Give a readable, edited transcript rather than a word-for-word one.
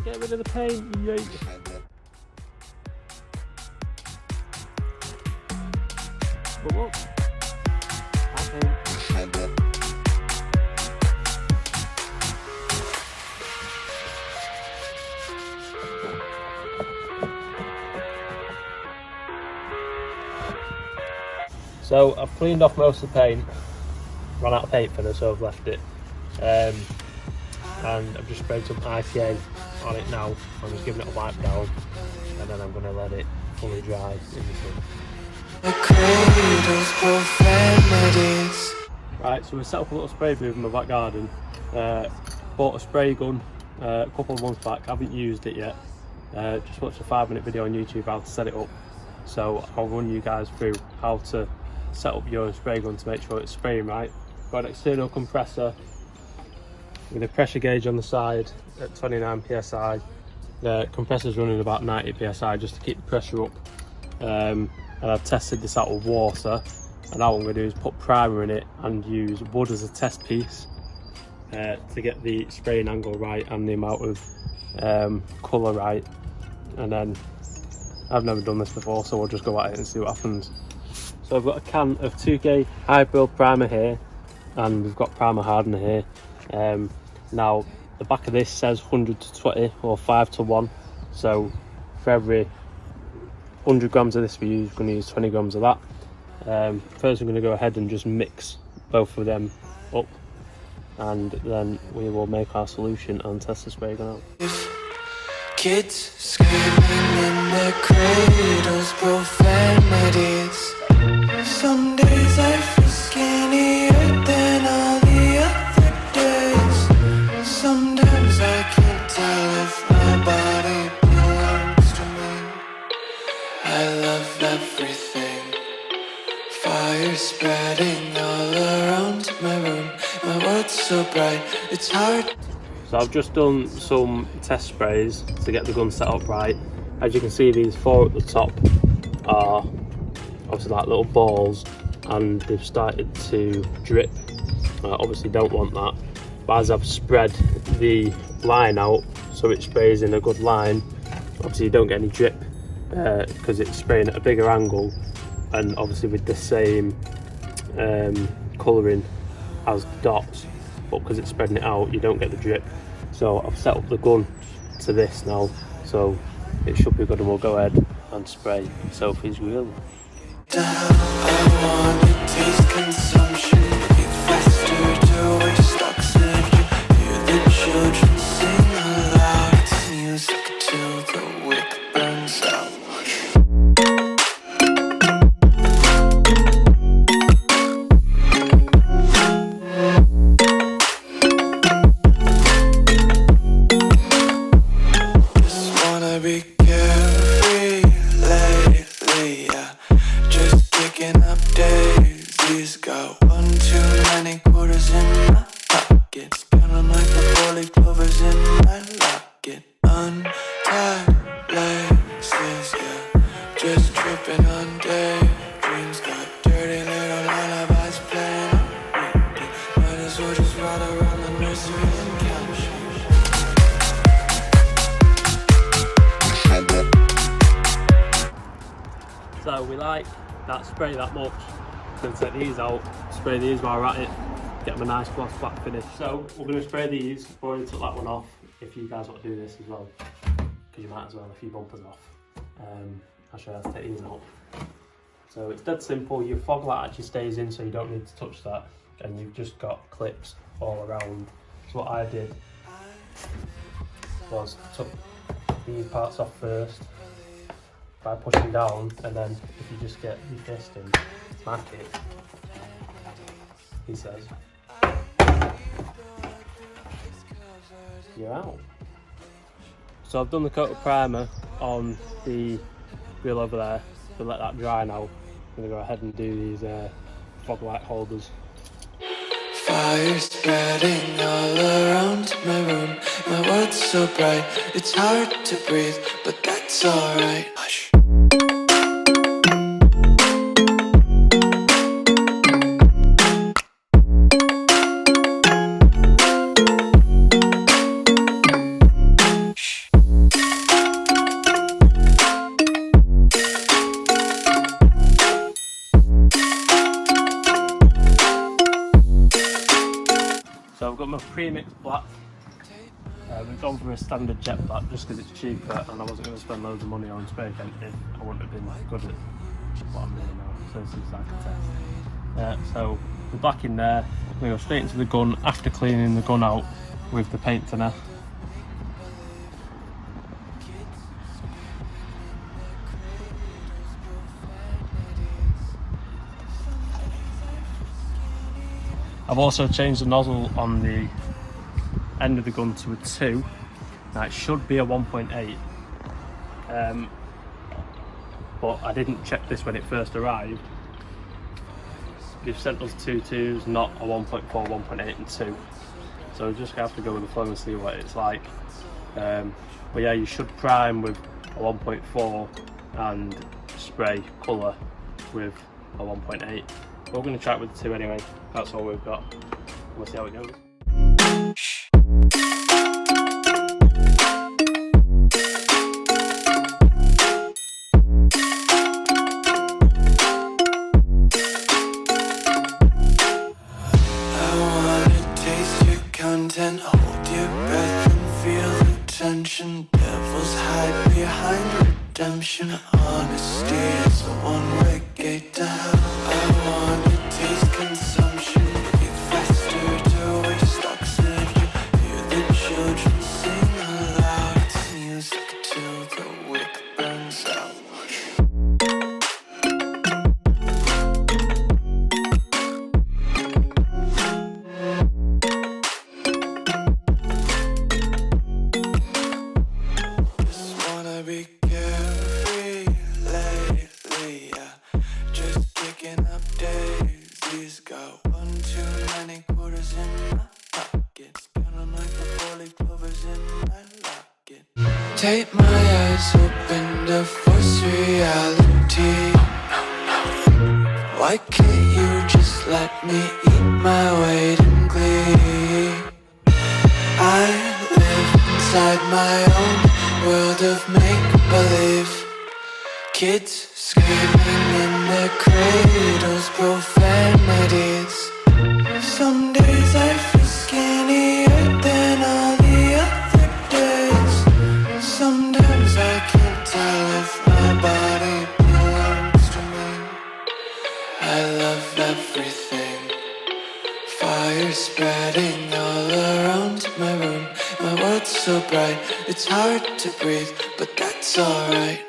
Get rid of the paint, you yate. But look. So I've cleaned off most of the paint, ran out of paint thinner, so I've left it. And I've just sprayed some IPA on it now. I'm just giving it a wipe down, and then I'm going to let it fully dry in the sun. Right, so we set up a little spray booth in my back garden. Bought a spray gun a couple of months back, haven't used it yet. Just watched a 5-minute video on YouTube how to set it up. So I'll run you guys through how to set up your spray gun to make sure it's spraying right. Got an external compressor with a pressure gauge on the side at 29 psi. The compressor's running about 90 psi just to keep the pressure up. And I've tested this out with water, and now what I'm going to do is put primer in it and use wood as a test piece to get the spraying angle right and the amount of colour right. And then I've never done this before, so we'll just go at it and see what happens. So I've got a can of 2K high-build primer here, and we've got primer hardener here. Now the back of this says 100 to 20 or 5 to 1, so for every 100 grams of this we use, we're going to use 20 grams of that. First I'm going to go ahead and just mix both of them up, and then we will make our solution and test the spray gun out. Kids screaming in their cradles, profanities. Some days I feel skinnier than all the other days. Sometimes I can't tell if my body belongs to me. I love everything. Fire spreading all around my room. My world's so bright, it's hard. So I've just done some test sprays to get the gun set up right. As you can see, these 4 at the top are obviously like little balls, and they've started to drip. Obviously don't want that, but as I've spread the line out so it sprays in a good line, obviously you don't get any drip because it's spraying at a bigger angle, and obviously with the same colouring as dots, but because it's spreading it out you don't get the drip. So I've set up the gun to this now, so it should be good, and we'll go ahead and spray Sophie's Grille. I want to taste consumption, breathe faster to waste oxygen. Hear the children sing aloud, it's music till the wick burns out. Just wanna be carefree lately, yeah. Just picking up daisies, got 1 too many quarters in my pockets, counting like the 4-leaf clovers in my locket. Untied laces, yeah, just tripping on daydreams, got dirty little lullabies playing on repeat. Might as well just ride around the nursery and count sheep. So we like that spray that much. Going to take these out, spray these while we're at it, get them a nice gloss black finish. So we're going to spray these. I've already took that one off, if you guys want to do this as well, because you might as well have a few bumpers off. I'll show you how to take these out. So it's dead simple. Your fog light actually stays in, so you don't need to touch that, and you've just got clips all around. So what I did was took these parts off first by pushing down, and then if you just get your fist and smack it, he says, you're out. So I've done the coat of primer on the grill over there, so let that dry now. I'm going to go ahead and do these fog light holders. Fire spreading all around my room. My world's so bright, it's hard to breathe, but that's alright. Hush. remix black. We've gone for a standard jet black just because it's cheaper, and I wasn't going to spend loads of money on spray paint if I wouldn't have been good at what I'm doing now. So this is like a test. So the black in there, we go straight into the gun after cleaning the gun out with the paint thinner. I've also changed the nozzle on the end of the gun to a 2. Now it should be a 1.8, but I didn't check this when it first arrived. They've sent us 2 2s, not a 1.4, 1.8 and 2. So we're just gonna have to go with the flow and see what it's like. But yeah, you should prime with a 1.4 and spray colour with a 1.8. But we're going to try it with the 2 anyway. That's all we've got. We'll see how it goes. I wanna taste your content, hold your breath and feel the tension. Devils hide behind redemption. Honesty is a one-way gate to hell. I wanna taste consumption, breathe faster to waste oxygen. Hear the children sing aloud. It's music till the wick burns out. Just wanna be carefree lately, yeah. Just kicking up daisies. Got one too many quarters in my pockets. Counting like the 4-leaf clovers in my locket. Take my eyes open to force reality. Why can't you just let me eat my weight in glee? I live inside my own world of make-believe. Kids screaming in their cradles, profanities. Some days I feel skinnier than all the other days. Sometimes I can't tell if my body belongs to me. I love everything. Fire spreading all around my room. My world's so bright, it's hard to breathe, but that's alright.